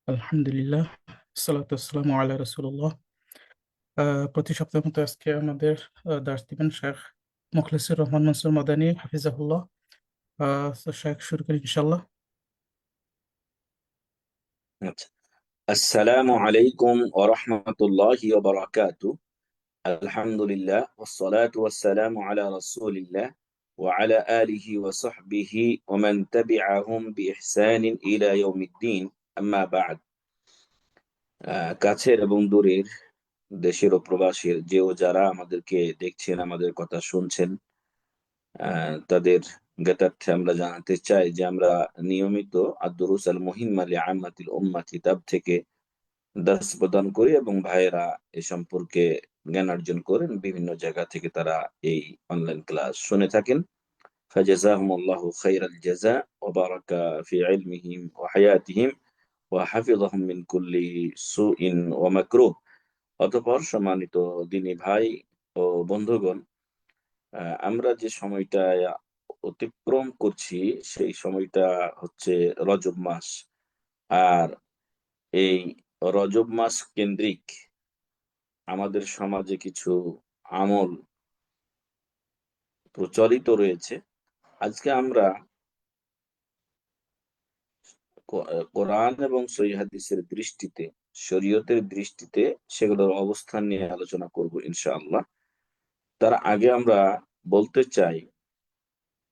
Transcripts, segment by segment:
আলহামদুলিল্লাহ, সালাতু ওয়াসসালামু আলা রাসূলুল্লাহ। প্রতি সপ্তাহের মতো আজকে আমাদের দার্স দিবেন শেখ মুখলিসুর রহমান মনসুর মাদানী হাফিজাহুল্লাহ। তো শেখ শুরু করি ইনশাআল্লাহ। আচ্ছা। আসসালামু আলাইকুম ওয়া রাহমাতুল্লাহি ওয়া বারাকাতুহু। আলহামদুলিল্লাহ ওয়াসসালাতু ওয়াসসালামু আলা রাসূলিল্লাহ ওয়া আলা আলিহি ওয়া সাহবিহি ওয়া মান তাবিআহুম বিইহসানিন ইলা ইয়াউমিদ্দিন। আম্মা বা'দ। কাছের এবং দূরের, দেশের ও প্রবাসের যারা আমাদেরকে দেখছেন, আমাদের কথা শুনছেন, তাদের জ্ঞাতার্থে আমরা জানাতে চাই যে আমরা নিয়মিত আদ-দুরুস আল-মুহিম্মা লিআম্মাতিল উম্মাহ কিতাব থেকে দার্স প্রদান করি এবং ভাইয়েরা এ সম্পর্কে জ্ঞান অর্জন করেন। বিভিন্ন জায়গা থেকে তারা এই অনলাইন ক্লাস শুনে থাকেন। ফাজাযাহুমুল্লাহু খাইরাল জাযা ওয়া বারাকা ফি ইলমিহিম ওয়া হায়াতিহিম ওয়া হাফিযাহুম মিন কুল্লি সুইন ওয়া মাকরুহ। অতঃপর সম্মানিত দিনী ভাই ও বন্ধুগণ, আমরা যে সময়টা অতিক্রম করছি সেই সময়টা হচ্ছে রজব মাস। আর এই রজব মাস কেন্দ্রিক আমাদের সমাজে কিছু আমল প্রচলিত রয়েছে। আজকে আমরা কোরআন এবং সহিহ হাদিসের দৃষ্টিতে, শরীয়তের দৃষ্টিতে সেগুলোর অবস্থান নিয়ে আলোচনা করব ইনশাআল্লাহ। তার আগে আমরা বলতে চাই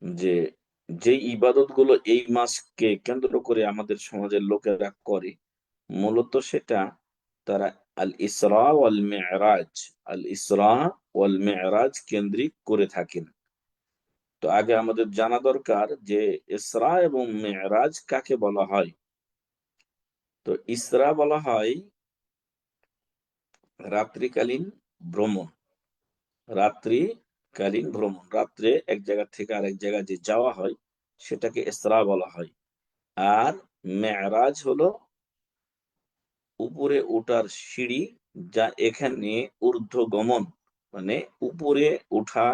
যে যে ইবাদত গুলো এই মাসকে কেন্দ্র করে আমাদের সমাজের লোকেরা করে, মূলত সেটা তারা আল ইসরা ওয়াল মেরাজ কেন্দ্রিক করে থাকেন। তো আগে আমাদের জানা দরকার যে ইসরা এবং মেরাজ কাকে বলা হয়। তো ইসরা বলা হয় রাত্রিকালীন ভ্রমণ। রাত্রে এক জায়গা থেকে আরেক জায়গায় যে যাওয়া হয় সেটাকে ইসরা বলা হয়। আর মেরাজ হলো উপরে ওঠার সিঁড়ি, যা এখানে ঊর্ধ্বগমন, মানে উপরে ওঠা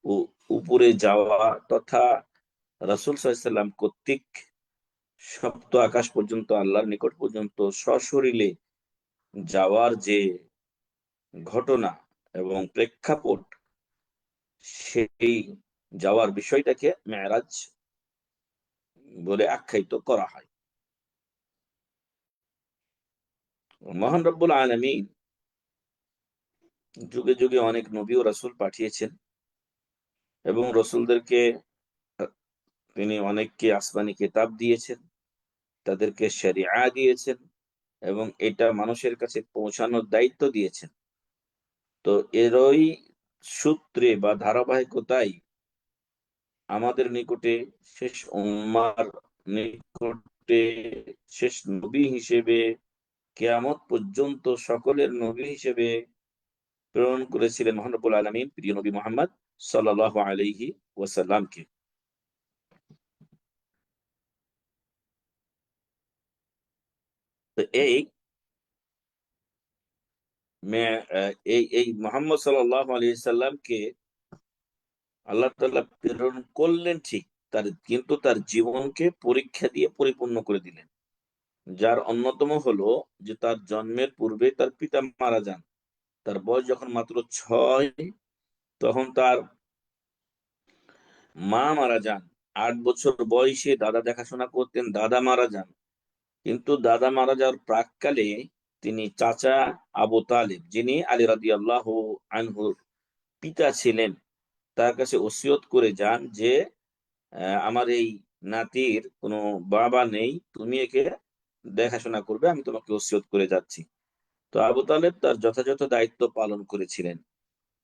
ও উপরে যাওয়া তথা রাসূল সাল্লাল্লাহু আলাইহি ওয়াসাল্লাম কর্তৃক সপ্ত আকাশ পর্যন্ত, আল্লাহর নিকট পর্যন্ত সশরীরে যাওয়ার যে ঘটনা এবং প্রেক্ষাপট, সেই যাওয়ার বিষয়টাকে মেরাজ বলে আখ্যায়িত করা হয়। মহান রব্বুল আলামিন যুগে যুগে অনেক নবী ও রাসূল পাঠিয়েছেন এবং রসুলদেরকে তিনি অনেককে আসমানি কিতাব দিয়েছেন, তাদেরকে শরিয়া দিয়েছেন এবং এটা মানুষের কাছে পৌঁছানোর দায়িত্ব দিয়েছেন। তো এরই সূত্রে বা ধারাবাহিকতায় আমাদের নিকটে শেষ উম্মার নিকটে শেষ নবী হিসেবে, কিয়ামত পর্যন্ত সকলের নবী হিসেবে প্রেরণ করেছিলেন মহান রব্বুল আলামিন প্রিয় নবী মুহাম্মদ সাল্লাল্লাহু আলাইহি ওয়াসাল্লামকে। তো এই মুহাম্মদ সাল্লাল্লাহু আলাইহি সাল্লামকে আল্লাহ তাআলা প্রেরণ করলেন ঠিক, কিন্তু তার জীবনকে পরীক্ষা দিয়ে পরিপূর্ণ করে দিলেন। যার অন্যতম হলো যে তার জন্মের পূর্বে তার পিতা মারা যান। তার বয়স যখন মাত্র 6, তখন তার মা মারা যান। 8 বছর বয়সে দাদা দেখাশোনা করতেন, দাদা মারা যান। কিন্তু দাদা মারা যাওয়ার প্রাককালে তিনি চাচা আবু তালিব, যিনি আলী রাদিয়াল্লাহু আনহুর পিতা ছিলেন, তার কাছে ওসিয়ত করে যান যে আমার এই নাতির কোনো বাবা নেই, তুমি একে দেখাশোনা করবে, আমি তোমাকে ওসিয়ত করে যাচ্ছি। তো আবু তালেব তার যথাযথ দায়িত্ব পালন করেছিলেন,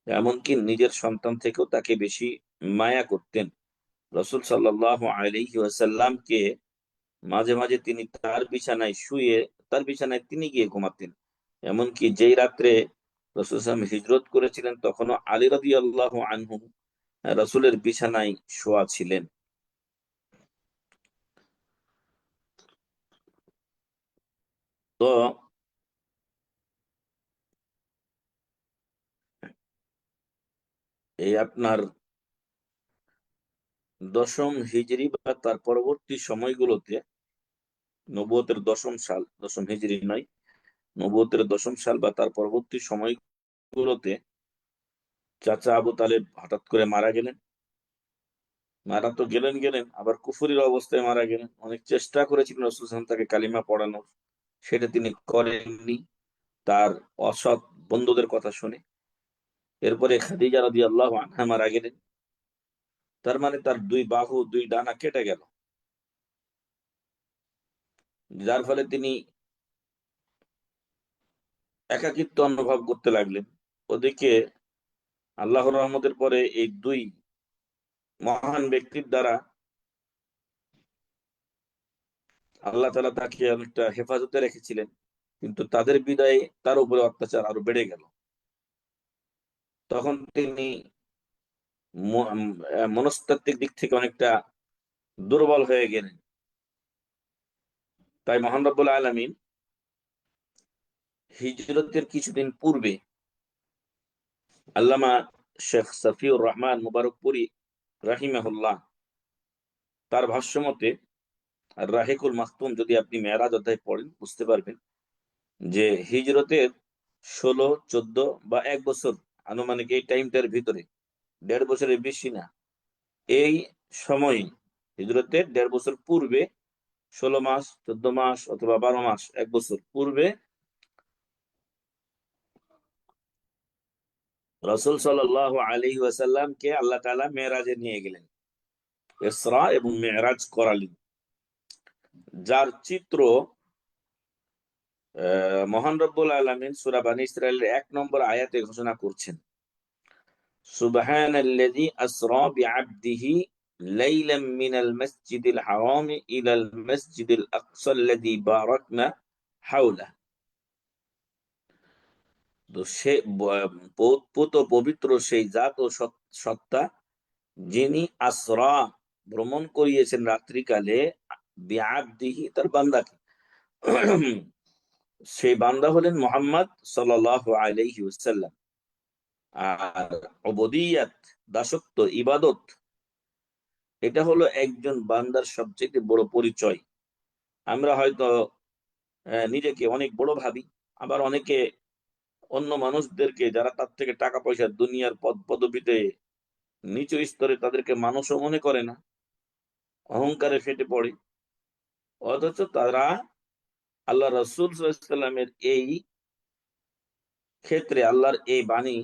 এমনকি নিজের সন্তান থেকেও তাকে বেশি মায়া করতেন। রসুল সাল্লাল্লাহু আলাইহি ওয়াসাল্লামকে মাঝে মাঝে তিনি তার বিছানায় তিনি গিয়ে ঘুমাতেন। এমনকি যেই রাত্রে রসুল সাল্লাম হিজরত করেছিলেন, তখনও আলী রাদিয়াল্লাহু আনহু রসুলের বিছানায় শোয়া ছিলেন। তো এই আপনার দশম হিজরি বা তার পরবর্তী সময়গুলোতে নবুয়তের 10ম সাল, 10ম হিজরি নয়, নবুয়তের 10ম সাল বা তার পরবর্তী সময়গুলোতে চাচা আবু তালেব হঠাৎ করে মারা গেলেন। মারা তো গেলেন, আবার কুফরির অবস্থায় মারা গেলেন। অনেক চেষ্টা করেছিলেন রাসূল সাল্লাল্লাহু আলাইহি ওয়াসাল্লাম তাকে কালিমা পড়ানোর, সেটা তিনি করেননি তার অসৎ বন্ধুদের কথা শুনে। এরপরে খাদিজা রাদিয়াল্লাহু আনহা মারা গেলেন। তার মানে তার 2 বাহু 2 ডানা কেটে গেল, যার ফলে তিনি একাকিত্ব অনুভব করতে লাগলেন। ওদিকে আল্লাহর রহমতের পরে এই 2 মহান ব্যক্তির দ্বারা আল্লাহ তাআলা তাকে অনেকটা হেফাজতে রেখেছিলেন, কিন্তু তাদের বিদায়ে তার উপরে অত্যাচার আরো বেড়ে গেল। তখন তিনি মনস্তাত্ত্বিক দিক থেকে অনেকটা দুর্বল হয়ে গেলেন। তাই মহান রব্বুল আলামিন হিজরতের কিছুদিন পূর্বে আল্লামা শেখ সফিউর রহমান মুবারকপুরী রাহিমাহুল্লাহ তার ভাষ্যমতে আর রাহিকুল মাখতুম, যদি আপনি মেরাজ অধ্যায় পড়েন বুঝতে পারবেন যে হিজরতের 16, 14 বা 1 বছর, আনুমানিক এই টাইমটার ভিতরে, 1.5 বছরের বেশি না, এই সময় হিজরতের 1.5 বছর পূর্বে, 16 মাস, 14 মাস অথবা 12 মাস, 1 বছর পূর্বে রাসূল সাল্লাল্লাহু আলাইহি ওয়াসাল্লামকে আল্লাহ তাআলা মেরাজে নিয়ে গেলেন, ইসরা এবং মেরাজ করালেন, যার চিত্র মহান রব্বুল আলামিন সূরা বনী ইসরাঈলের 1 নম্বর আয়াতে ঘোষণা করছেন, সুবহানাল্লাযী আসরা বিআবদিহি লাইলাম মিনাল মাসজিদিল হারাম ইলাল মাসজিদিল আকসাল্লাযী বারাকনা হাওলা। তো সে পুত পবিত্র সেই জাত ও সত্তা, যিনি আসরা ভ্রমণ করিয়েছেন রাত্রিকালে বিআবদিহি তার বান্দাকে। সেই বান্দা হলেন মুহাম্মদ সাল্লাল্লাহু আলাইহি ওয়াসাল্লাম। আর উবুদিয়াত, দাসত্ব, ইবাদত, এটা হলো একজন বান্দার সবচেয়ে বড় পরিচয়। আমরা হয়তো নিজেকে অনেক বড় ভাবি, আবার অনেকে অন্য মানুষদেরকে যারা তার থেকে টাকা পয়সা দুনিয়ার পদ পদবিতে নিচু স্তরে, তাদেরকে মানুষও মনে করে না, অহংকারে ফেটে পড়ে। অথচ তারা আল্লাহ রাসূল সাল্লাল্লাহু আলাইহি ওয়াসাল্লামের এই ক্ষেত্রে আল্লাহর এই বাণী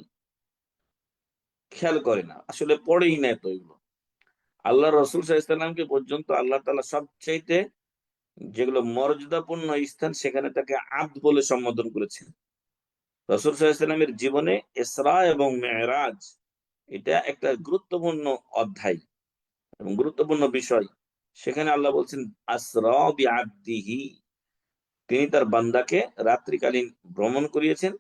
খেয়াল করে না, আসলে পড়েই না। তো এগুলো আল্লাহ রাসূল সাল্লাল্লাহু আলাইহি ওয়াসাল্লামকে পর্যন্ত আল্লাহ তাআলা সবচাইতে যেগুলো মর্যাদাপূর্ণ স্থান, সেখানে তাকে আব্দ বলে সম্বোধন করেছেন। রাসূল সাল্লাল্লাহু আলাইহি ওয়াসাল্লামের জীবনে ইসরা এবং মেরাজ এটা একটা গুরুত্বপূর্ণ অধ্যায় এবং গুরুত্বপূর্ণ বিষয়। সেখানে আল্লাহ বলছেন আসরা বিআবদিহি, তিনি তার বান্দাকে রাত্রিকালীন ভ্রমণ করিয়েছেন।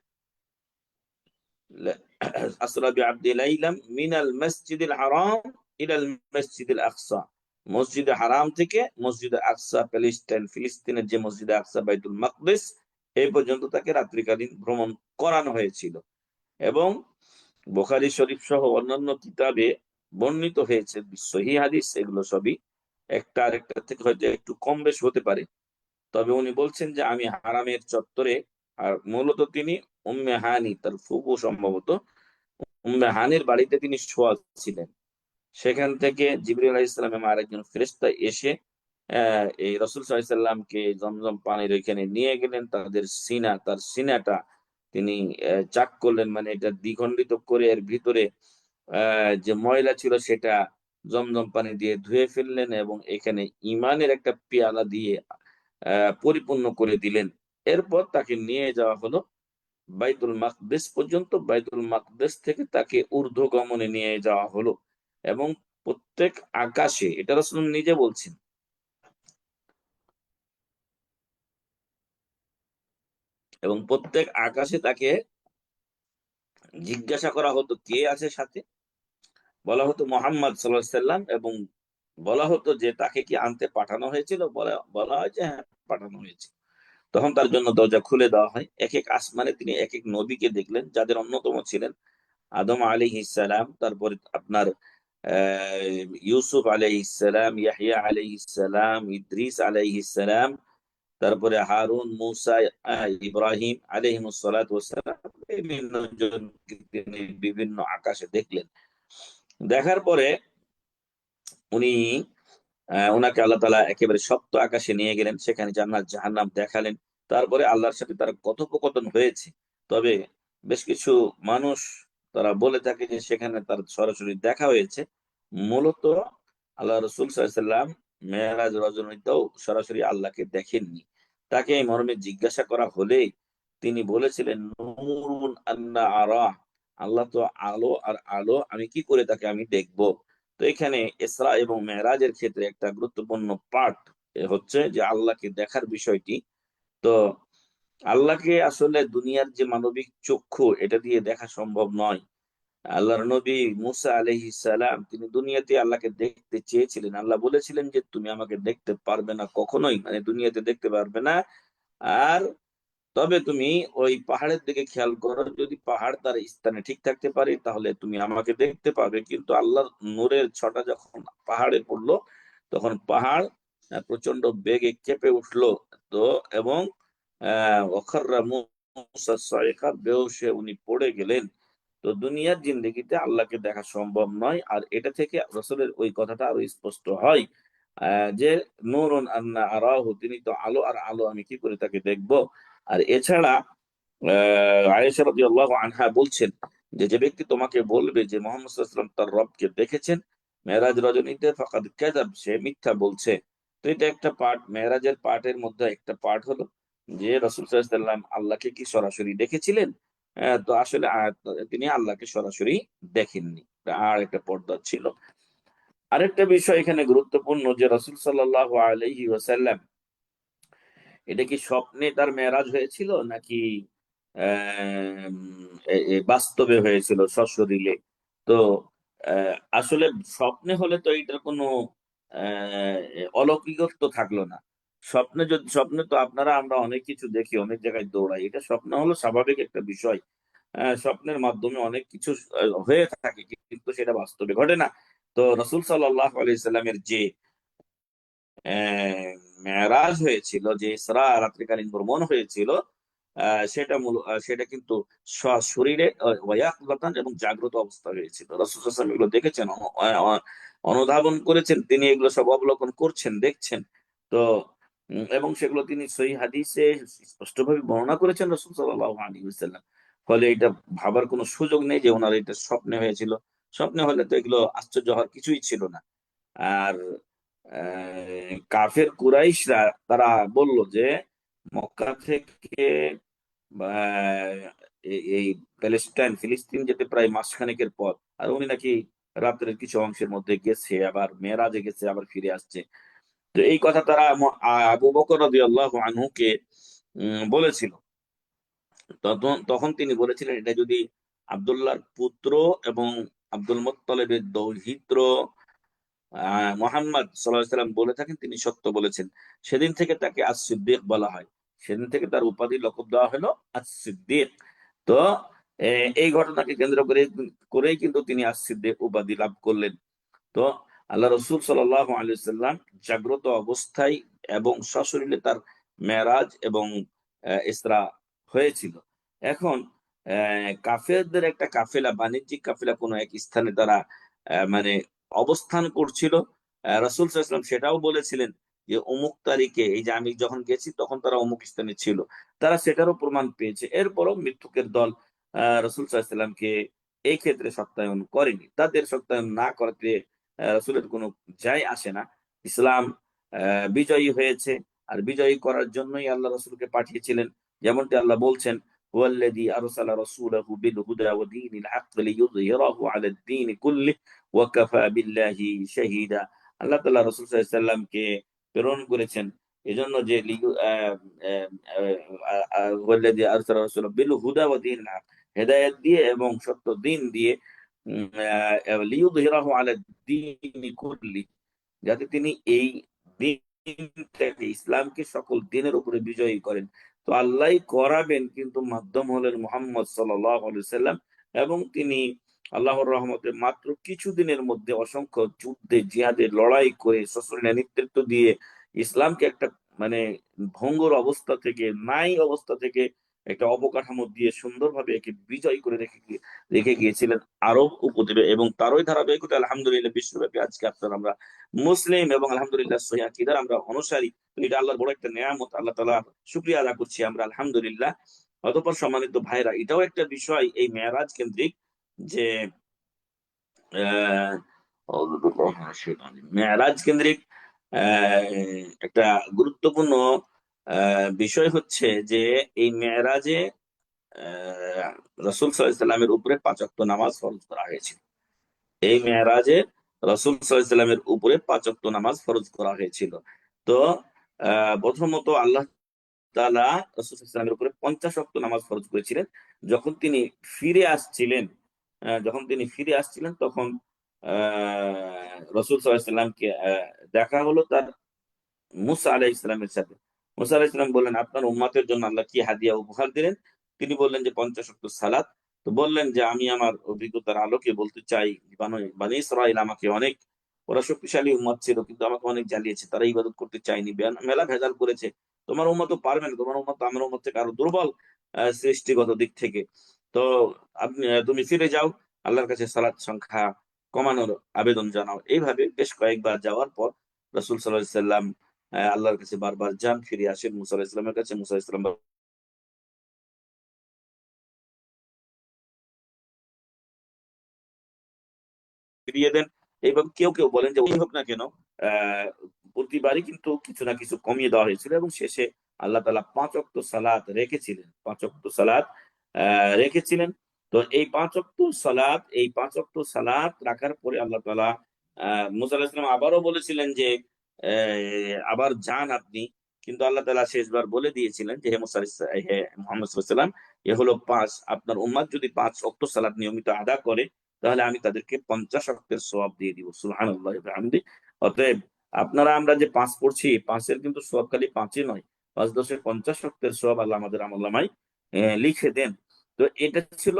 আসরা বিআবদি লাইলাম মিনাল মাসজিদিল হারাম ইলাল মাসজিদিল আকসা, মসজিদে হারাম থেকে মসজিদে আকসা, ফিলিস্তিনের যে মসজিদে আকসা বাইতুল মাকদিস, এই পর্যন্ত তাকে রাত্রিকালীন ভ্রমণ করানো হয়েছিল। এবং বুখারী শরীফ সহ অন্যান্য কিতাবে বর্ণিত হয়েছে সহিহ হাদিস, এগুলো সবই একটা আরেকটা থেকে হয়তো একটু কম বেশ হতে পারে। তবে উনি বলছেন যে আমি হারামের চত্বরে, আর মূলত তিনি উম্মে হানি, তার ফুফু সম্ভবত উম্মে হানির বাড়িতে তিনি শোয়া ছিলেন। সেখান থেকে জিবরীল আলাইহিস সালাম এবং আরেকজন ফেরেশতা এসে এই রাসূল সাল্লাল্লাহু আলাইহি সাল্লামকে জমজম পানির ওইখানে নিয়ে গেলেন। তার সিনাটা তিনি চাক করলেন, মানে এটা দ্বিখণ্ডিত করে এর ভিতরে যে ময়লা ছিল সেটা জমজম পানি দিয়ে ধুয়ে ফেললেন এবং এখানে ইমানের একটা পেয়ালা দিয়ে পরিপূর্ণ করে দিলেন। এরপর তাকে নিয়ে যাওয়া হলো বাইতুল মাকদিস পর্যন্ত। বাইতুল মাকদিস থেকে তাকে ঊর্ধ্বগমনে নিয়ে যাওয়া হলো এবং প্রত্যেক আকাশে, এটা রাসূল নিজে বলছেন, এবং প্রত্যেক আকাশে তাকে জিজ্ঞাসা করা হতো কে আছে সাথে। বলা হতো মুহাম্মদ সাল্লাল্লাহু আলাইহি সাল্লাম, এবং বলা হতো যে তাকে কি আনতে পাঠানো হয়েছিল। বলা হয় যে হ্যাঁ, পাঠানো হয়েছে। তখন তার জন্য দরজা খুলে দেওয়া হয়। এক এক আসমানে তিনি এক এক নবীকে দেখলেন, যাদের অন্যতম ছিলেন আদম আলাইহিস সালাম, তারপরে আপনার ইউসুফ আলাইহিস সালাম, ইয়াহইয়া আলাইহিস সালাম, ইদ্রিস আলাইহিস সালাম, তারপরে হারুন, মুসা, ইব্রাহিম আলাইহিমুস সালাতু ওয়াস সালাম, বিভিন্ন জনকে তিনি বিভিন্ন আকাশে দেখলেন। দেখার পরে উনি ওনাকে আল্লাহ তাআলা একেবারে সপ্ত আকাশে নিয়ে গেলেন, সেখানে জান্নাত জাহান্নাম দেখালেন। তারপরে আল্লাহর সাথে তার কথোপকথন হয়েছে। তবে বেশ কিছু মানুষ তারা বলে থাকে যে সেখানে তার সরাসরি দেখা হয়েছে। মূলত আল্লাহ রসুল সাল্লাল্লাহু আলাইহি ওয়াসাল্লাম মেরাজ রজনীতেও সরাসরি আল্লাহকে দেখেননি। তাকে এই মর্মে জিজ্ঞাসা করা হলে তিনি বলেছিলেন, নূরুন আন্না আরা, আল্লাহ তো আলো, আর আলো, আমি কি করে তাকে আমি দেখবো। তো এখানে ইসরা এবং মেরাজের ক্ষেত্রে একটা গুরুত্বপূর্ণ পার্ট হচ্ছে যে আল্লাহকে দেখার বিষয়টি। তো আল্লাহকে আসলে দুনিয়ার যে মানবিক চক্ষু, এটা দিয়ে দেখা সম্ভব নয়। আল্লাহর নবী মুসা আলাইহিস সালাম, তিনি দুনিয়াতে আল্লাহকে দেখতে চেয়েছিলেন। আল্লাহ বলেছিলেন যে তুমি আমাকে দেখতে পারবে না কখনোই, মানে দুনিয়াতে দেখতে পারবে না। আর তবে তুমি ওই পাহাড়ের দিকে খেয়াল করো, যদি পাহাড় তার স্থানে ঠিক থাকতে পারে তাহলে তুমি আমাকে দেখতে পাবে। কিন্তু আল্লাহর নূরের ছটা যখন পাহাড়ে পড়লো, তখন পাহাড় প্রচন্ড বেগে কেঁপে উঠলো। তো এবং ওয়াখাররা মূসা সাইকা, বেহুশে উনি পড়ে গেলেন। তো দুনিয়ার জিন্দেগিতে আল্লাহকে দেখা সম্ভব নয়। আর এটা থেকে রসুলের ওই কথাটা আরো স্পষ্ট হয় যে নূরুন আন্না আরাহু, তিনি তো আলো, আর আলো, আমি কি করে তাকে দেখবো। আর এছাড়া আয়েশা রাদিয়াল্লাহু আনহা বলছেন যে যে ব্যক্তি তোমাকে বলবে যে মুহাম্মদ সাল্লাল্লাহু আলাইহি ওয়াসাল্লাম তার রবকে দেখেছেন মেরাজ রজনীতে, ফাকাদ কাযাব, সে মিথ্যা বলছে। তো এটা একটা পার্ট, মেরাজের পার্টের মধ্যে একটা পার্ট হলো যে রাসূল সাল্লাল্লাহু আলাইহি ওয়াসাল্লাম আল্লাহকে কি সরাসরি দেখেছিলেন। তো আসলে তিনি আল্লাহকে সরাসরি দেখেননি, আর একটা পর্দা ছিল। আরেকটা বিষয় এখানে গুরুত্বপূর্ণ যে রাসূল সাল্লাল্লাহু আলাইহি ওয়াসাল্লাম, এটা কি স্বপ্নে তার মেরাজ হয়েছিল নাকি বাস্তবে হয়েছিল সশরীরে। তো আসলে স্বপ্নে হলে তো এটার কোনো আহ, অলৌকিকত্ব থাকলো না। স্বপ্নে যদি, স্বপ্নে তো আপনারা আমরা অনেক কিছু দেখি, অনেক জায়গায় দৌড়াই, এটা স্বপ্ন হলো স্বাভাবিক একটা বিষয়। স্বপ্নের মাধ্যমে অনেক কিছু হয়ে থাকে, কিন্তু সেটা বাস্তবে ঘটে না। তো রসুল সাল্লাহ আলাইসাল্লামের যে মেরাজ হয়েছিল, যে ইসরা রাত্রিকালীন ভ্রমণ হয়েছিল, সেটা কিন্তু শরীরে ওয়ায়াকুলাতান এবং জাগ্রত অবস্থা হয়েছিল। রাসূল সাল্লাল্লাহু আলাইহি ওয়াসাল্লাম এগুলো দেখেছেন, অনুধাবন করেছেন, তিনি এগুলো সব অবলোকন করছেন, দেখছেন। তো এবং সেগুলো তিনি সহিহ হাদিসে স্পষ্টভাবে বর্ণনা করেছেন রাসূল সাল্লাল্লাহু আলাইহি ওয়াসাল্লাম। ফলে এটা ভাবার কোনো সুযোগ নেই যে ওনার এটা স্বপ্নে হয়েছিল। স্বপ্নে হলে তো এগুলো আশ্চর্য হওয়ার কিছুই ছিল না। আর কাফের কুরাইশরা তারা বলল যে মক্কা থেকে আহ, এই প্যালেস্টাইন ফিলিস্তিন যেতে প্রায় মাসখানেকের পথ, আর উনি নাকি রাত্রের কিছু অংশের মধ্যে গেছে, আবার মেরাজে গেছে, আবার ফিরে আসছে। তো এই কথা তারা আবু বকর রাদিয়াল্লাহু আনহুকে বলেছিল। তখন তখন তিনি বলেছিলেন এটা যদি আব্দুল্লাহর পুত্র এবং আব্দুল মুত্তালিবের দৌহিত্র মোহাম্মদ সাল্লাল্লাহু আলাইহি সাল্লাম বলে থাকেন, তিনি সত্য বলেছেন। সেদিন থেকে তাকে আস-সিদ্দিক বলা হয়। সেদিন থেকে তার উপাধি লকব দেওয়া হলো আস-সিদ্দিক। তো এই ঘটনাকে কেন্দ্র করেই কিন্তু তিনি আস-সিদ্দিক উপাধি লাভ করলেন। তো আল্লাহ রসুল সাল্লাল্লাহু আলাইহি সাল্লাম জাগ্রত অবস্থায় এবং সশরীরে তার মেরাজ এবং ইসরা হয়েছিল। এখন কাফেরদের একটা কাফেলা, বাণিজ্যিক কাফেলা কোনো এক স্থানে তারা মানে অবস্থান করছিল। রাসূল সাল্লাল্লাহু আলাইহি ওয়াসাল্লাম সেটাও বলেছিলেন যে অমুক তারিখে, এই যে আমি যখন গেছি তখন তারা অমুক স্থানে ছিল। তারা সেটারও প্রমাণ পেয়েছে। এরপরও মৃত্যুকের দল রাসূল সাল্লাল্লাহু আলাইহি ওয়াসাল্লামকে এই ক্ষেত্রে সত্যায়ন করেনি। তাদের সত্যায়ন না করাতে রাসূলের কোনো যায় আসে না। ইসলাম বিজয়ী হয়েছে, আর বিজয়ী করার জন্যই আল্লাহ রাসূলকে পাঠিয়েছিলেন। যেমনটি আল্লাহ বলছেন, হুয়াল্লাযী আরসালা রাসূলাহু বিল হুদা ওয়া দীনিল হাক্কি লিইয়ুযহিরাহু আলাদ দীনি কুল্লিহি ওয়া কাফা বিল্লাহি শাহীদা। আল্লাহ তাআলা রাসূল সাল্লাল্লাহু আলাইহি ওয়াসাল্লামকে প্রেরণ করেছেন এজন্য যে হুয়াল্লাযী আরসালা রাসূলাহু বিল হুদা ওয়া দীনিল হক, হেদায়েত দিয়ে এবং সত্য দিন দিয়ে, লিইয়ুযহিরাহু আলাদ দীনি কুল্লিহি, যাতে তিনি এই দিনটাকে, ইসলামকে সকল দিনের উপরে বিজয়ী করেন। তো আল্লাহ করাবেন, কিন্তু মাধ্যম হলেন মুহাম্মদ সাল্লাল্লাহু আলাইহি ওয়াসাল্লাম। এবং তিনি আল্লাহর রহমতে মাত্র কিছুদিনের মধ্যে অসংখ্য যুদ্ধে, জিহাদে লড়াই করে, সশরীরে নেতৃত্ব দিয়ে ইসলামকে একটা মানে ভঙ্গুর অবস্থা থেকে, নাই অবস্থা থেকে একটা অবকাঠামো দিয়ে সুন্দরভাবে একে বিজয় করে রেখে গিয়েছিলেন আরব উপদ্বীপে, এবং তারই ধারাবাহিকতা আলহামদুলিল্লাহ বিশ্বব্যাপী আজকে আপনার আমরা মুসলিম এবং আলহামদুলিল্লাহ সহিহ আকীদার আমরা অনুসারী। তো এটা আল্লাহর বড় একটা নেয়ামত, আল্লাহ তাআলা শুকরিয়া আদা করছি আমরা আলহামদুলিল্লাহ। অতঃপর সম্মানিত ভাইরা, এটাও একটা বিষয় এই মেরাজ কেন্দ্রিক যে মেরাজ কেন্দ্রিক একটা গুরুত্বপূর্ণ বিষয় হচ্ছে যে এই মেরাজে রাসূল সাল্লাল্লাহু আলাইহি ওয়াসাল্লামের উপরে ৫ ওয়াক্ত নামাজ ফরজ করা হয়েছিল। এই মেরাজে রাসূল সাল্লাল্লাহু আলাইহি ওয়াসাল্লামের উপরে ৫ ওয়াক্ত নামাজ ফরজ করা হয়েছিল। তো প্রথমত আল্লাহ তাআলা রাসূল সাল্লাল্লাহু আলাইহি ওয়াসাল্লামের উপরে ৫০ ওয়াক্ত নামাজ ফরজ করেছিলেন। যখন তিনি ফিরে আসছিলেন, তখন রাসূল সাল্লাল্লাহু আলাইহি ওয়াসাল্লামকে দেখা হলো তার মুসা আলাইহিস সালামের সাথে। মুসা আলাইহিস সালাম বললেন, আপনার উম্মতের জন্য আল্লাহ কি হাদিয়া উপহার দিলেন? তিনি বললেন যে ৫০ ওয়াক্ত সালাত। তো বললেন যে আমি আমার অভিজ্ঞতার আলোকে বলতে চাই, বনী ইসরাঈল আমাকে অনেক, ওরা শক্তিশালী উম্মত ছিল কিন্তু আমাকে অনেক জ্বালিয়েছে, তারা ইবাদত করতে চায়নি, মেলা ভেজাল করেছে। তোমার উম্মত তো পারবে না, তোমার উম্মত আমার উম্মত থেকে আরো দুর্বল সৃষ্টিগত দিক থেকে। তো তুমি ফিরে যাও, আল্লাহর কাছে সালাত সংখ্যা কমানোর আবেদন জানাও। এইভাবে বেশ কয়েকবার যাওয়ার পর রাসূল সাল্লাল্লাহু আলাইহি ওয়াসাল্লাম আল্লাহর কাছে বারবার যান, ফিরে আসেন মুসা আলাইহিস সালামের কাছে। মুসা আলাইহিস সালাম ফিরিয়ে দেন। এইভাবে কেউ কেউ বলেন যে ওই হোক না কেন, আহ প্রতিবারই কিন্তু কিছু না কিছু কমিয়ে দেওয়া হয়েছিল, এবং শেষে আল্লাহ তাআলা ৫ ওয়াক্ত সালাত রেখেছিলেন। ৫ ওয়াক্ত সালাত রেখেছিলেন। তো এই ৫ ওয়াক্ত সালাত রাখার পরে আল্লাহ তাআলা মুসা আলাইহিস সালাম আবারও বলেছিলেন যে আবার যান আপনি, কিন্তু আল্লাহ তাআলা শেষবার বলে দিয়েছিলেন যে হে মুহাম্মদ সাল্লাল্লাহু আলাইহি ওয়াসাল্লাম, এ হলো ৫, আপনার উম্মত যদি ৫ ওয়াক্ত সালাত নিয়মিত আদা করে তাহলে আমি তাদেরকে ৫০ ওয়াক্তের সওয়াব দিয়ে দিব। সুবহানাল্লাহি ওয়া বিহামদিহি। অতএব আপনারা আমরা যে ৫ পড়ছি, ৫ এর কিন্তু সওয়াব খালি ৫ই নয়, ৫ × ১০ = ৫০ ওয়াক্তের সওয়াব আল্লাহ আমাদের আমলনামায় লিখে দেন। তো এটা ছিল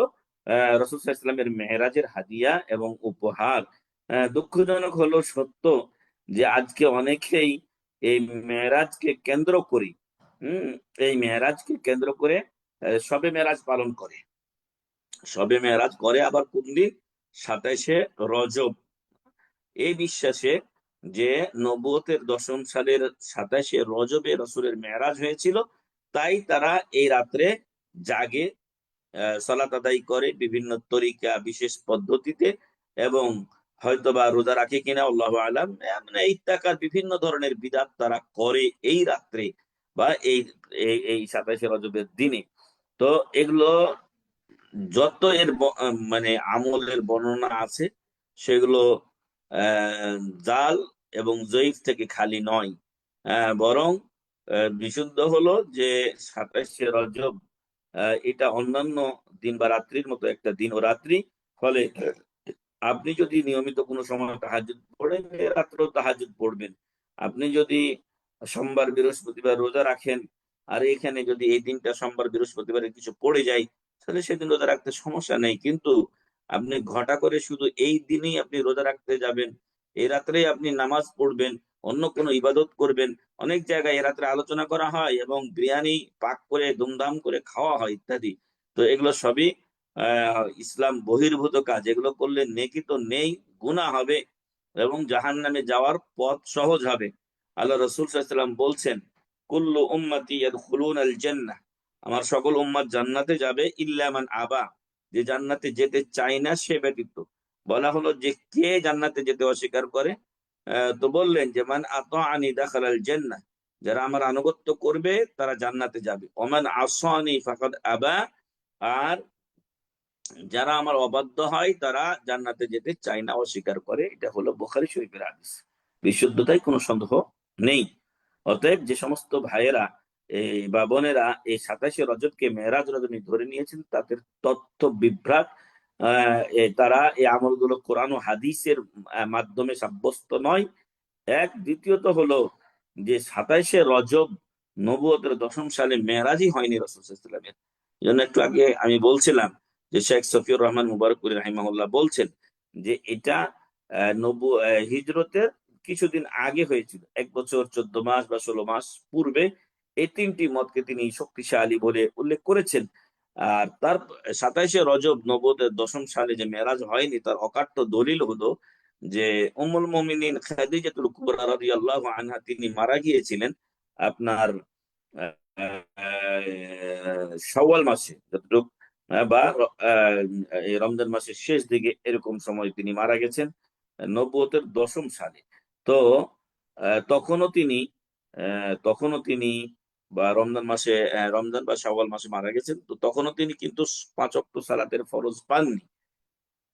রাসূল সাল্লাল্লাহু আলাইহি ওয়াসাল্লামের মেরাজের হাদিয়া এবং উপহার। দুঃখজনক হলো সত্য যে আজকে অনেকেই এই মেরাজকে কেন্দ্র করে হম এই মেরাজকে কেন্দ্র করে শবে মেরাজ পালন করে। শবে মেরাজ করে আবার কোন দিন? ২৭শে রজব। এই বিশ্বাসে যে নবুয়তের ১০ম সালের ২৭শে রজবে রাসূলের মেরাজ হয়েছিল, তাই তারা এই রাত্রে জাগে, সালাত আদায় করে বিভিন্ন তরিকা বিশেষ পদ্ধতিতে, এবং হয়তোবা রোজা রাখে কিনা আল্লাহু আলাম, মানে ইত্যাকার বিভিন্ন ধরনের বিদআত তারা করে এই রাত্রে বা এই এই ২৭শে রজবের দিনে। তো এগুলো যত এর মানে আমলের বর্ণনা আছে সেগুলো জাল এবং জয়ীফ থেকে খালি নয়, বরং বিশুদ্ধ হলো যে ২৭শে রজব এটা অন্যান্য দিন বা রাত্রির মতো একটা দিন ও রাত্রি। ফলে আপনি যদি নিয়মিত কোনো সময় তাহাজ্জুদ পড়েন, রাত্রেও তাহাজ্জুদ পড়বেন। আপনি যদি সোমবার বৃহস্পতিবার রোজা রাখেন, আর এখানে যদি এই দিনটা সোমবার বৃহস্পতিবারে কিছু পড়ে যায়, তাহলে সেদিন রোজা রাখতে সমস্যা নেই। কিন্তু আপনি ঘটা করে শুধু এই দিনেই আপনি রোজা রাখতে যাবেন, এই রাত্রেই আপনি নামাজ পড়বেন, অন্য কোনো ইবাদত করবেন। অনেক জায়গায় এ রাত্রে আলোচনা করা হয় এবং বিরিয়ানি পাক করে ধুমধাম করে খাওয়া হয় ইত্যাদি। তো এগুলো সবই ইসলাম বহির্ভূত কাজ। এগুলো করলে নেকি তো নেই, গুনাহ হবে এবং জাহান্নামে যাওয়ার পথ সহজ হবে। আল্লাহ রাসূল সাল্লাল্লাহু আলাইহি ওয়াসাল্লাম বলছেন, কুল্লু উম্মতি ইয়াদখুলুনাল জান্নাহ, আমার সকল উম্মত জান্নাতে যাবে, ইল্লা মান আবা, যে জান্নাতে যেতে চায় না সে ব্যতীত। বলা হলো যে কে জান্নাতে যেতে অস্বীকার করে? তো বললেন যে মান আতাআনি দাখালাল জান্নাহ, যারা আমার আনুগত্য করবে তারা জান্নাতে যাবে। ওমান আসানি ফাকাদ আবা, আর যারা আমার অবাধ্য হয় তারা জান্নাতে যেতে চায় না, অস্বীকার করে। এটা হলো বুখারী শরীফের হাদিস, বিশুদ্ধতায় কোনো সন্দেহ নেই। অতএব যে সমস্ত ভাইয়েরা বা বোনেরা এই ২৭শে রজবকে মেরাজ রজনী ধরে নিয়েছেন, তাদের তথ্য বিভ্রাট। তারা এই আমলগুলো কোরআন ও হাদিসের মাধ্যমে সাব্যস্ত নয়। দ্বিতীয়ত হলো যে ২৭শে রজব নবুয়তের ১০ম সালে মেরাজই হয়নি রাসূল সাল্লাল্লাহু আলাইহি ওয়াসাল্লামের। জন্য একটু আগে আমি বলছিলাম যে শেখ সফিউর রহমান মুবারকপুরী রাহিমাহুল্লাহ বলছেন যে এটা হিজরতের কিছুদিন আগে হয়েছিল, 1 বছর 14 মাস বা 16 মাস পূর্বে, এই 3টি মতকে তিনি শক্তিশালী বলে উল্লেখ করেছেন। আর তার 27শে রজব নবুয়তের 10ম সালে যে মেরাজ হয়নি, তার অকাট্য দলিল হলো যে উম্মুল মুমিনিন খাদিজাতুল কুবরা রাদিয়াল্লাহু আনহা তিনি মারা গিয়েছিলেন আপনার শাওয়াল মাসে, যতটুকু বা এই রমজান মাসের শেষ দিকে এরকম সময় তিনি মারা গেছেন, নবুয়তের 10ম সালে। তো তখনও তিনি বা রমজান মাসে, রমজান বা শাওয়াল মাসে মারা গেছেন। তো তখনও তিনি কিন্তু 5 ওয়াক্ত সালাতের ফরজ পাননি,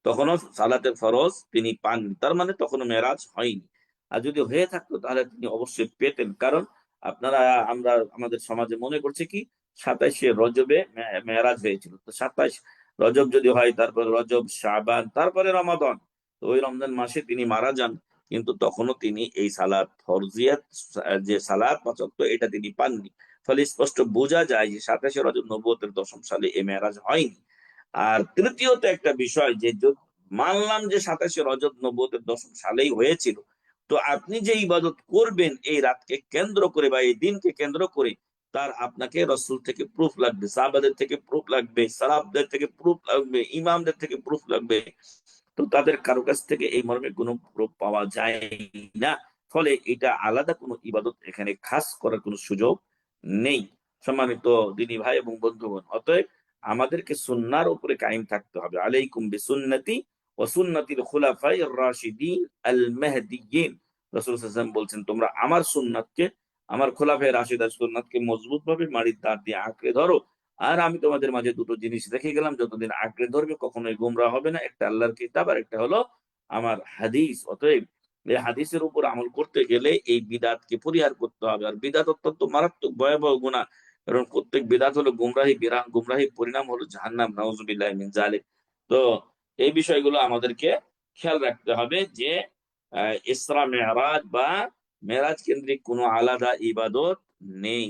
তখনও সালাতের ফরজ তিনি পাননি, তার মানে তখনও মেরাজ হয়নি। আর যদি হয়ে থাকতো তাহলে তিনি অবশ্যই পেতেন, কারণ আমরা আমাদের সমাজে মনে করছে কি 27শে রজবে মেরাজ হয়েছিল। তো 27 রজব যদি হয়, তারপরে রজব, শাবান, তারপরে রমাদান, তো ওই রমজান মাসে তিনি মারা যান, কিন্তু তখনও তিনি এই সালাত ফরজিয়াত, যে সালাত 5 ওয়াক্ত, এটা তিনি পাননি। ফলে স্পষ্ট বোঝা যায় যে 27শে রজব নবুয়তের 10ম সালে এই মেরাজ হয়নি। আর তৃতীয়ত একটা বিষয়, যে মানলাম যে 27শে রজব নবুয়তের 10ম সালেই হয়েছিল, তো আপনি যে ইবাদত করবেন এই রাতকে কেন্দ্র করে বা এই দিনকে কেন্দ্র করে, তার আপনাকে রসুল থেকে প্রুফ লাগবে, সাহাবাদের থেকে প্রুফ লাগবে, সালাফদের থেকে প্রুফ লাগবে, ইমামদের থেকে প্রুফ লাগবে। তো তাদের কারো কাছ থেকে এই মর্মে কোনো প্রুফ পাওয়া যায় না। ফলে এটা আলাদা কোনো ইবাদত এখানে খাস করার কোনো সুযোগ নেই। সম্মানিত দিনী ভাই এবং বন্ধুগণ, অতএব আমাদেরকে সুন্নাহর উপরে কায়েম থাকতে হবে। আলাইকুম বিসুন্নতি ওয়া সুন্নাতিল খুলাফায়ে রাশিদিন আল মাহদিয়্যিন। রাসূল সাল্লাল্লাহু আলাইহি ওয়াসাল্লাম বলছেন, তোমরা আমার সুন্নাতকে, আমার খোলাফায়ে রাশিদার সুন্নাতকে মজবুত ভাবে মাটির দাঁত দিয়ে আঁকড়ে ধরো। আর আমি তোমাদের মাঝে দুটো জিনিস রেখে গেলাম, যতদিন আঁকড়ে ধরবে কখনোই গোমরা হবে না। একটা আল্লাহর কিতাব, আর একটা হলো আমার হাদিস। অতএব এই হাদিসের উপর আমল করতে গেলে এই বিদাতকে পরিহার করতে হবে। আর বিদাত অত্যন্ত মারাত্মক ভয়াবহ গুনাহ, কারণ প্রত্যেক বিদাত হলো গুমরাহি, গুমরাহির পরিণাম হলো জাহান্নাম, নাউজুবিল্লাহি মিন যালিক। তো এই বিষয়গুলো আমাদেরকে খেয়াল রাখতে হবে যে ইসরা মেরাজ বা মেরাজ কেন্দ্রিক কোনো আলাদা ইবাদত নেই।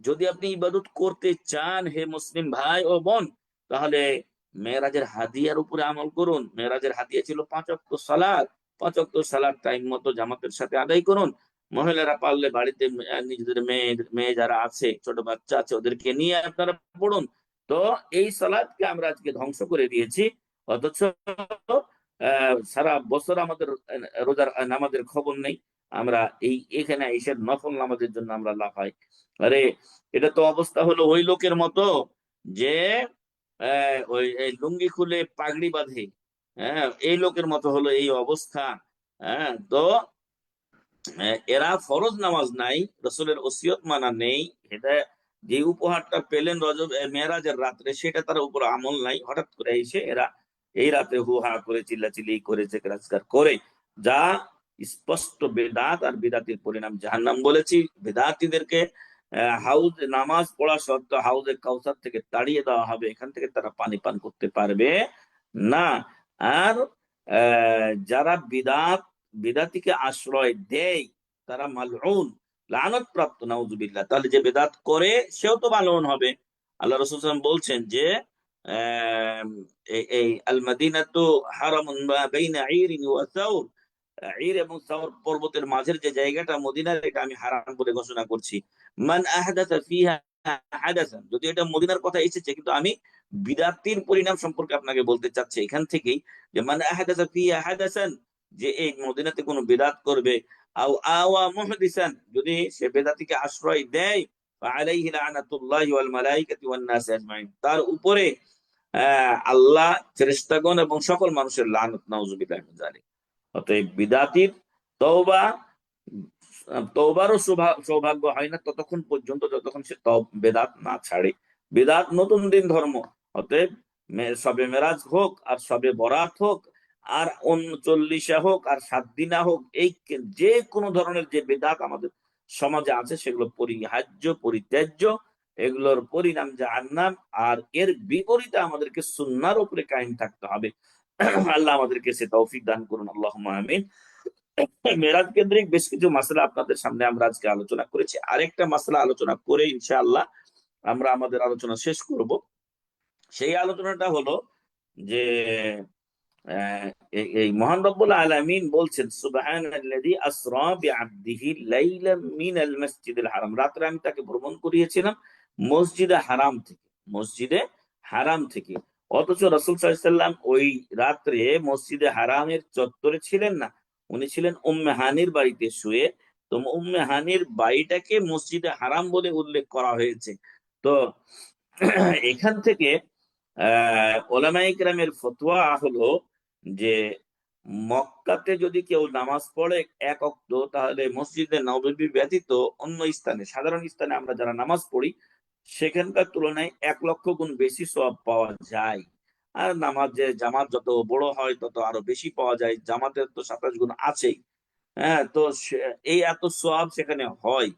যদি আপনি ইবাদত করতে চান হে মুসলিম ভাই ও বোন, তাহলে মেরাজের হাদিয়ার উপরে আমল করুন। মেরাজের হাদিয়া ছিল 5 ওয়াক্ত সালাত। 5 ওয়াক্ত সালাত টাইম মতো জামাতের সাথে আদায় করুন। মহিলারা পারলে বাড়িতে নিজেদের মেয়ে যারা আছে, ছোট বাচ্চা আছে, ওদেরকে নিয়ে আপনারা পড়ুন। তো এই সালাতকে আমরা আজকে ধ্বংস করে দিয়েছি, অথচ সারা বছর আমাদের রোজার নামাজের খবর নেই। আমরা এখানে এসে নফল নামাজের জন্য আমরা লাফাই। আরে এটা তো অবস্থা হলো ওই লোকের মতো যে ওই এই লুঙ্গি খুলে পাগড়ি বাঁধে, হ্যাঁ, এই লোকের মতো হলো এই অবস্থা। হ্যাঁ, তো এরা ফরজ নামাজ নাই, রসুলের ওসিয়ত মানা নেই, এটা যে উপহারটা পেলেন রজব মেরাজের রাত্রে, সেটা তার উপর আমল নাই। হঠাৎ করে এসে এরা এই রাতে হু হা করে চিল্লাচিল্লি করে চেকরাজগার করে, যা স্পষ্ট বেদাত আর বিদাতির পরিণাম জাহান্নাম। বলেছি, বেদাতিদেরকে হাউজ নামাজ পড়া সত্ত্বেও হাউজে কাউসার থেকে তাড়িয়ে দেওয়া হবে, এখান থেকে তারা পানি পান করতে পারবে না। আর যারা বিদাতিকে আশ্রয় দেয় তারা মালউন, লানত প্রাপ্ত, নাউজুবিল্লাহ। তাহলে যে বেদাত করে সেও তো মালউন হবে। আল্লাহ রাসূল সাল্লাল্লাহু আলাইহি ওয়াসাল্লাম বলছেন যে এই আল মাদিনাতু হারামুন মা বাইনা ঈরিন ওয়া সাউর, ঈর এবং সাউর পর্বতের মাঝের যে জায়গাটা মদিনার, এটা আমি হারাম বলে ঘোষণা করছি। মান আহদাসা ফিহা হাদাসান, যদি এটা মদিনার কথা এসেছে, কিন্তু আমি বিদাতির পরিণাম সম্পর্কে আপনাকে বলতে চাচ্ছি এখান থেকেই, যে মান আহদাসা ফিহা হাদাসান, যে এই মদিনাতে কোনো বিদাত করবে, আও আওয়া মুহদিসান, যদি সে বেদাতিকে আশ্রয় দেয়, ফাআলাইহি লানাতুল্লাহি ওয়াল মালাইকাতি ওয়ান নাস আজমাইন, তার উপরে আল্লাহ, ফেরেশতাগণ এবং সকল মানুষের লানত, নাউজুবিল্লাহি মিন যালিক। অতএব বিদাতির তওবা, তওবারও সৌভাগ্য হয় না ততক্ষণ পর্যন্ত যতক্ষণ সে বেদাত না ছাড়ে। বেদাত নতুন দিন ধর্ম। অতএব সবে মেরাজ হোক আর সবে বরাত হোক আর 39 হোক আর 7 দিনা হোক, এই যে কোনো ধরনের যে বেদাত আমাদের সমাজে আছে সেগুলো পরিহার্য, পরিত্যাজ্য, এগুলোর পরিণাম জাহান্নাম। আর এর বিপরীতে আমাদেরকে সুন্নাহর উপরে কায়েম থাকতে হবে। আল্লাহ আমাদেরকে সে তৌফিক দান করুন, আল্লাহুম্মা আমিন। মেরাজ কেন্দ্রিক বেশ কিছু মাসলা আপনাদের সামনে আমরা আজকে আলোচনা করেছি। আরেকটা মাসলা আলোচনা করে ইনশাআল্লাহ আমরা আমাদের আলোচনা শেষ করব। সেই আলোচনাটা হলো যে আহ, এই মহান রব্বুল আলামিন বলছেন সুবহানাল্লাযী আসরা বিআবদিহি লাইলাম মিনাল মাসজিদিল হারাম, রাত্রে আমি তাকে ভ্রমণ করিয়েছিলাম মসজিদে হারাম থেকে, মসজিদে হারাম থেকে। অথচ রাসূল সাল্লাল্লাহু আলাইহি সাল্লাম ওই রাত্রে মসজিদে হারামের চত্বরে ছিলেন না, উনি ছিলেন উম্মে হানির বাড়িতে শুয়ে। তো উম্মে হানির বাড়িটাকে মসজিদে হারাম বলে উল্লেখ করা হয়েছে। তো এখান থেকে ওলামায়ে কেরামের ফতোয়া হলো যে মক্কাতে যদি কেউ নামাজ পড়ে এক ওয়াক্ত, তাহলে মসজিদে নববী ব্যতীত অন্য স্থানে, সাধারণ স্থানে আমরা যারা নামাজ পড়ি সেখানকার তুলনায় 1,00,000 গুণ বেশি সওয়াব পাওয়া যায়। আর নামাজে জামাত যত বড় হয় তত আরো বেশি পাওয়া যায়, জামাতের তো 27 গুণ আছেই। হ্যাঁ, তো এই এত সওয়াব সেখানে হয়।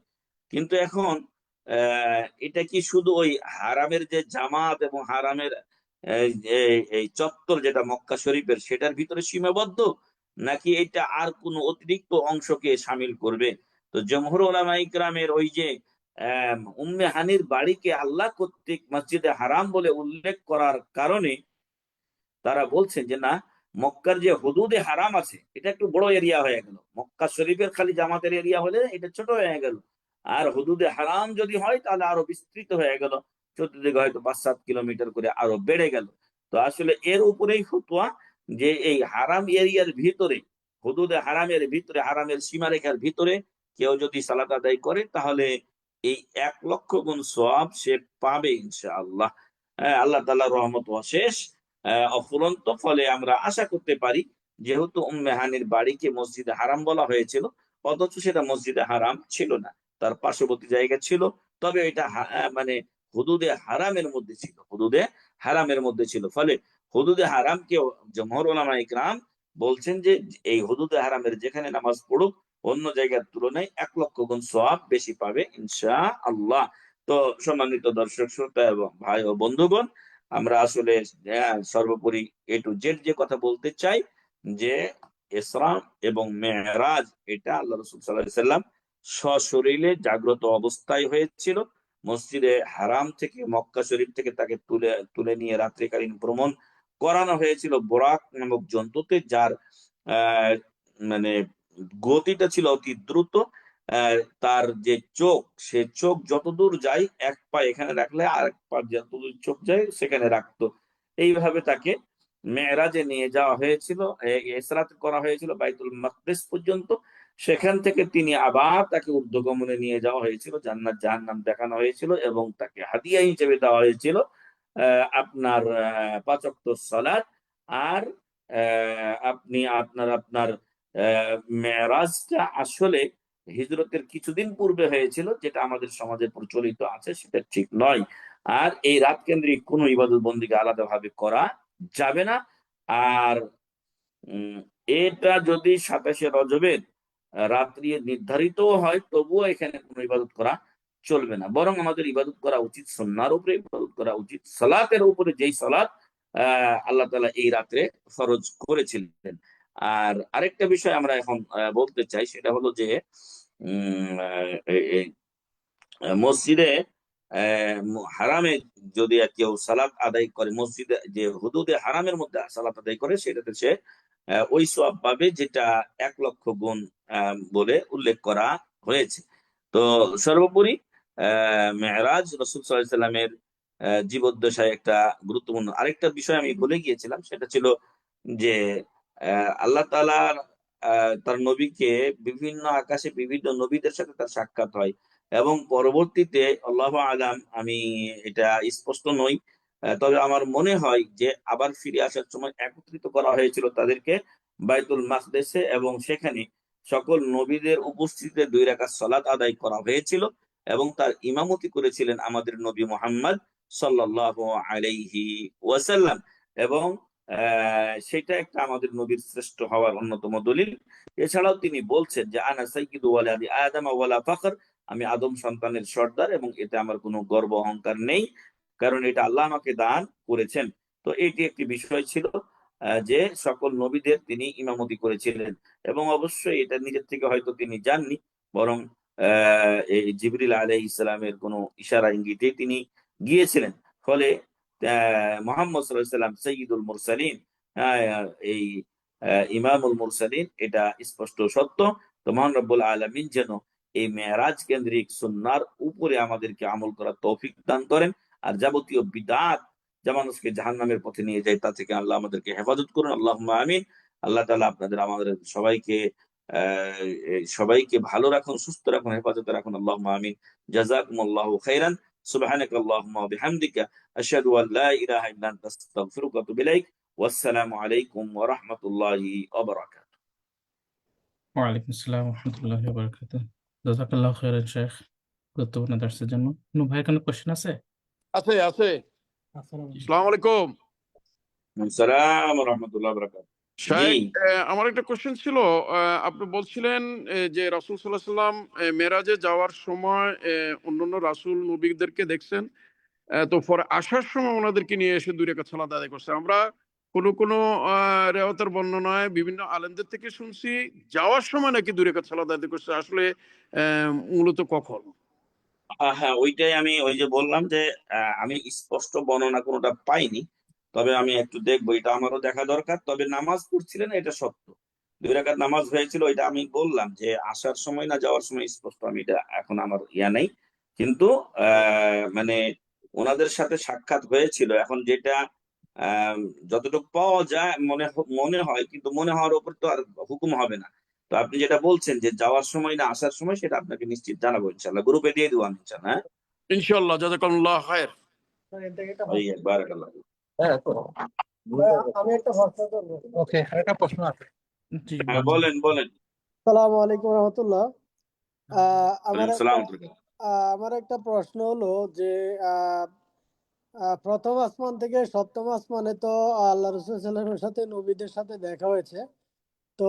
কিন্তু এখন এটা কি শুধু ওই হারামের যে জামাত এবং হারামের এই চত্বর যেটা মক্কা শরীফের সেটার ভিতরে সীমাবদ্ধ, নাকি এটা আর কোনো অতিরিক্ত অংশকে সামিল করবে? তো জমহুর উলামা ইকরামের ওই যে উম্মে হানির বাড়িকে আল্লাহ কর্তৃক মসজিদে হারাম বলে উল্লেখ করার কারণে তারা বলছেন যে না, মক্কার যে হুদুদে হারাম আছে এটা একটু বড় এরিয়া হয়ে গেল, মক্কা শরীফের খালি জামাতের এরিয়া হলে এটা ছোট হয়ে গেল, আর হুদুদে হারাম যদি হয় তাহলে আরো বিস্তৃত হয়ে গেল, চতুর্দিকে হয়তো 5-7 কিলোমিটার করে আরো বেড়ে গেল। তো আসলে এর উপরেই ফতোয়া যে এই হারাম এরিয়ার ভিতরে, হুদুদে হারামের ভিতরে, হারামের সীমারেখার ভিতরে কেউ যদি সালাত আদায় করে তাহলে এই 1,00,000 গুণ সওয়াব সে পাবে ইনশাআল্লাহ। আল্লাহ তাআলার রহমত অশেষ, অফুরন্ত। ফলে আমরা আশা করতে পারি, যেহেতু উম্মে হানির বাড়িকে মসজিদে হারাম বলা হয়েছিল, অথচ সেটা মসজিদে হারাম ছিল না, তার পার্শ্ববর্তী জায়গা ছিল। তবে এটা মানে হুদুদে হারামের মধ্যে ছিল, হুদুদে হারামের মধ্যে ছিল। ফলে হুদুদে হারামকে জমহুর উলামা ইকরাম বলছেন যে এই হুদুদে হারামের যেখানে নামাজ পড়ুক অন্য জায়গার তুলনায় 1,00,000 গুণ সওয়াব বেশি পাবে ইনশাআল্লাহ। তো সম্মানিত দর্শক শ্রোতা এবং ভাই ও বন্ধুগণ, আমরা আসলে সর্বোপরি এ টু জেড যে কথা বলতে চাই যে ইসরা এবং মেরাজ এটা আল্লাহ রাসূল সাল্লাল্লাহু আলাইহি সাল্লাম সশরীরে জাগ্রত অবস্থায় হয়েছিল। মসজিদে হারাম থেকে, মক্কা শরীফ থেকে তাকে তুলে তুলে নিয়ে রাত্রিকালীন ভ্রমণ করানো হয়েছিল বোরাক নামক জন্তুতে, যার আহ মানে গতিটা ছিল অতি দ্রুত। তার যে চোখ, সে চোখ যতদূর যায় এক পা এখানে রাখলে আর এক পা যতদূর চোখ যায় সেখানে রাখতো। এইভাবে তাকে মেরাজে নিয়ে যাওয়া হয়েছিল, ইসরাত করা হয়েছিল বাইতুল মাকদিস পর্যন্ত। সেখান থেকে তিনি আবার তাকে ঊর্ধ্বগমনে নিয়ে যাওয়া হয়েছিল, জান্নাত জাহান্নাম দেখানো হয়েছিল এবং তাকে হাদিয়া হিসেবে দেওয়া হয়েছিল আপনার 5 ওয়াক্ত সালাত। আর আপনি আপনার আপনার মেরাজটা আসলে হিজরতের কিছুদিন পূর্বে হয়েছিল, যেটা আমাদের সমাজে প্রচলিত আছে সেটা ঠিক নয়। আর এই রাত কেন্দ্রিক কোনো ইবাদত বন্দিকে আলাদাভাবে করা যাবে না। আর উম, এটা যদি 27শে রজবের রাত্রি নির্ধারিত হয় তবুও এখানে কোনো ইবাদত করা চলবে না, বরং আমাদের ইবাদত করা উচিত সুন্নাহর উপরে, ইবাদত করা উচিত সালাতের উপরে, যেই সালাত আল্লাহ তাআলা এই রাত্রে ফরজ করেছিলেন। আর আরেকটা বিষয় আমরা এখন বলতে চাই, সেটা হলো যে এই মসজিদে হারামে যদি কেউ সালাত আদায় করে, মসজিদে যে হুদুদে হারামের মধ্যে সালাত আদায় করে, সেটাতে সে ওই সওয়াব পাবে যেটা 1,00,000 গুণ বলে উল্লেখ করা হয়েছে। তো সর্বোপরি মেরাজ রাসূল সাল্লাল্লাহু আলাইহি সাল্লামের জীবদ্দশায় একটা গুরুত্বপূর্ণ আরেকটা বিষয় আমি ভুলে গিয়েছিলাম, সেটা ছিল যে আল্লাহ তাআলা তার নবীকে বিভিন্ন আকাশে বিভিন্ন নবীদের সাথে তার সাক্ষাৎ হয় এবং পরবর্তীতে আল্লাহু আলাম, আমি এটা স্পষ্ট নই, তবে আমার মনে হয় যে আবার ফিরে আসার সময় একত্রিত করা হয়েছিল তাদেরকে বাইতুল মাকদেসে, এবং সেখানে সকল নবীদের উপস্থিতিতে 2 রাকাত সালাত আদায় করা হয়েছিল এবং তার ইমামতি করেছিলেন আমাদের নবী মুহাম্মদ সাল্লাল্লাহু আলাইহি ওয়াসাল্লাম। এবং সেটা একটা আমাদের নবীর শ্রেষ্ঠ হওয়ার অন্যতম দলিল। এছাড়াও তিনি বলছেন যে আনা সাইয়্যিদু ওয়ালাদি আদম ওয়ালা ফখর, আমি আদম সন্তানের সর্দার এবং এতে আমার কোনো গর্ব অহংকার নেই, কারণ এটা আল্লাহ আমাকে দান করেছেন। তো এটি একটি বিষয় ছিল যে সকল নবীদের তিনি ইমামতি করেছিলেন, এবং অবশ্যই এটা নিজের থেকে হয়তো তিনি জাননি, বরং এই জিবরিল আলাইহিস ইসলামের কোনো ইশারা ইঙ্গিতে তিনি গিয়েছিলেন। ফলে মোহাম্মদ সাল্লাল্লাহু আলাইহি সাল্লাম সাইয়্যিদুল মুরসালিন, এই ইমামুল মুরসালিন, এটা স্পষ্ট সত্য। তো মহান রব্বুল আলামিন যেন এই মেরাজ কেন্দ্রিক সুন্নাহর উপরে আমাদেরকে আমল করার তৌফিক দান করেন, আর যাবতীয় বিদআত যা মানুষকে জাহান্নামের পথে নিয়ে যায় তা থেকে আল্লাহ আমাদেরকে হেফাজত করুন, আল্লাহুম্মা আমিন। আল্লাহ তাআলা আমাদের সবাইকে ভালো রাখুন, সুস্থ রাখুন, হেফাজতে রাখুন, আল্লাহুম্মা আমিন। জাযাকুমুল্লাহু খাইরান। সুবহানাকা আল্লাহুম্মা ওয়া বিহামদিকা আশহাদু আল লা ইলাহা ইল্লা আনতা আস্তাগফিরুকা ওয়া আতুবু ইলাইক। ওয়াসসালামু আলাইকুম ওয়া রাহমাতুল্লাহি ওয়া বারাকাতুহু। ওয়ালাইকুম আসসালাম রহমতুল্লাহি ওয়া বারাকাতুহু। জাযাকাল্লাহু খাইরান শেখ, গুরুত্বপূর্ণ দার্সের জন্য। কোনো ভাইয়ের কোনো কোশ্চেন আছে? আছে আছে। আসসালামু আলাইকুম আসসালাম ওয়া রাহমাতুল্লাহি ওয়া বারাকাতুহু। জি, শাইখ, আমার একটা কোশ্চেন ছিল। আপনি বলছিলেন যে রাসূল সাল্লাল্লাহু আলাইহি সাল্লাম মেরাজে যাওয়ার সময় অন্যান্য রাসূল নবীদেরকে দেখছেন, তো পরে আসার সময় ওনাদেরকে নিয়ে এসে 2 রাকাত সালাত আদায় করছে। আমরা কোন রিওয়ায়াতের বর্ণনায় বিভিন্ন আলেমদের থেকে শুনছি যাওয়ার সময় নাকি 2 রাকাত সালাত আদায় করছে। আসলে মূলত কখন? হ্যাঁ, ওইটাই আমি ওই যে বললাম যে আমি স্পষ্ট বর্ণনা কোনোটা পাইনি, তবে আমি একটু দেখবো, এটা আমারও দেখা দরকার। তবে নামাজ পড়ছিলেন এটা সত্য, 2 রাকাত নামাজ হয়েছিল, এটা আমি বললাম যে আসার সময় না যাওয়ার সময় স্পষ্ট আমি এটা এখন আমার নেই। কিন্তু মানে ওনাদের সাথে সাক্ষাৎ হয়েছিল। এখন যেটা যতটুকু পাওয়া যায় মনে হয়, কিন্তু মনে হওয়ার উপর তো আর হুকুম হবে না। তো আপনি যেটা বলছেন যে যাওয়ার সময় না আসার সময়, সেটা আপনাকে নিশ্চিত জানাবো ইনশাল্লাহ, গ্রুপে দিয়ে দিব আমি ইনশাল্লাহ। হ্যাঁ, ইনশাআল্লাহ, জাযাকাল্লাহু খাইর। ওই বারাকাল্লাহ। আমি একটা প্রশ্ন করবো। ওকে, একটা প্রশ্ন আছে। জি হ্যাঁ, বলেন। বলেন বলেন। আসসালামু আলাইকুম রহমতুল্লাহ। আমার ওয়ালাইকুম একটা আসসালাম ওয়া রাহমাতুল্লাহ। আমার একটা প্রশ্ন হলো যে আহ, প্রথম আসমান থেকে সপ্তম আসমানে তো আল্লাহ রসুল সাল্লামের সাথে নবীদের সাথে দেখা হয়েছে। তো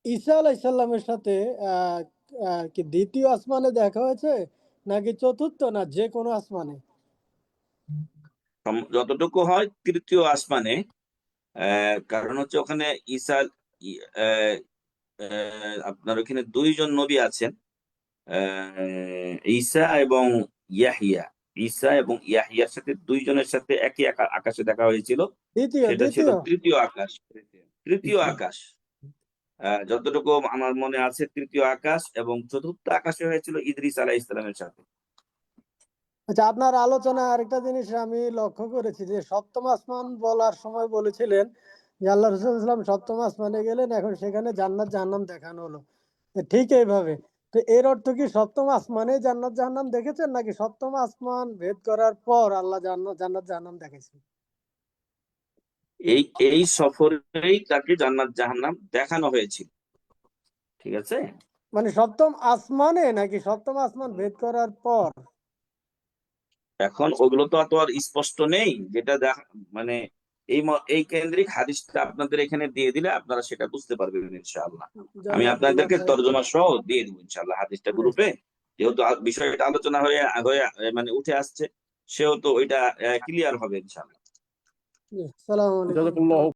ঈসা আলাইসাল্লামের সাথে আহ, কি দ্বিতীয় আসমানে দেখা হয়েছে নাকি চতুর্থ, না যে কোনো আসমানে? যতটুকু হয় তৃতীয় আসমানে। কারণ হচ্ছে ওখানে ঈসা আপনার ওখানে 2 জন নবী আছেন, ঈসা এবং ইয়াহিয়া। ঈসা এবং ইয়াহিয়ার সাথে 2 জনের সাথে একই আকাশে দেখা হয়েছিল। দ্বিতীয় সেটা ছিল দ্বিতীয় তৃতীয় আকাশ। তৃতীয় আকাশ, যতটুকু আমার মনে আছে তৃতীয় আকাশ, এবং চতুর্থ আকাশে হয়েছিল ইদ্রিস আলাইহিস সালামের সাথে। আচ্ছা, আপনার আলোচনায় আরেকটা জিনিস আমি লক্ষ্য করেছি যে সপ্তম আসমান বলার সময় বলেছিলেন যে আল্লাহ রসুল ইসলাম সপ্তম আসমানে গেলেন, এখন সেখানে জান্নাত জাহান্নাম দেখানো হলো। তো ঠিক এইভাবে, তো এর অর্থ কি সপ্তম আসমানে জান্নাত জাহান্নাম দেখেছেন নাকি সপ্তম আসমান ভেদ করার পর আল্লাহ জান্নাত জাহান্নাম দেখেছেন? এই এই সফরেই তাকে জান্নাত জাহান্নাম দেখানো হয়েছিল। ঠিক আছে, মানে সপ্তম আসমানে নাকি সপ্তম আসমান ভেদ করার পর? এখন ওগুলো তো আর স্পষ্ট নেই, যেটা মানে এই কেন্দ্রিক হাদিসটা আপনাদের এখানে দিয়ে দিলে আপনারা সেটা বুঝতে পারবেন ইনশাআল্লাহ। আমি জাযাকাল্লাহ আপনাদেরকে খাইর। তর্জমা সহ দিয়ে দিব ইনশাআল্লাহ হাদিসটা গ্রুপে, যেহেতু বিষয়টা আলোচনা হয়ে হয়ে মানে উঠে আসছে, সেহেতু ওইটা ক্লিয়ার হবে ইনশাআল্লাহ। জি, আসসালামু আলাইকুম। জাযাকাল্লাহু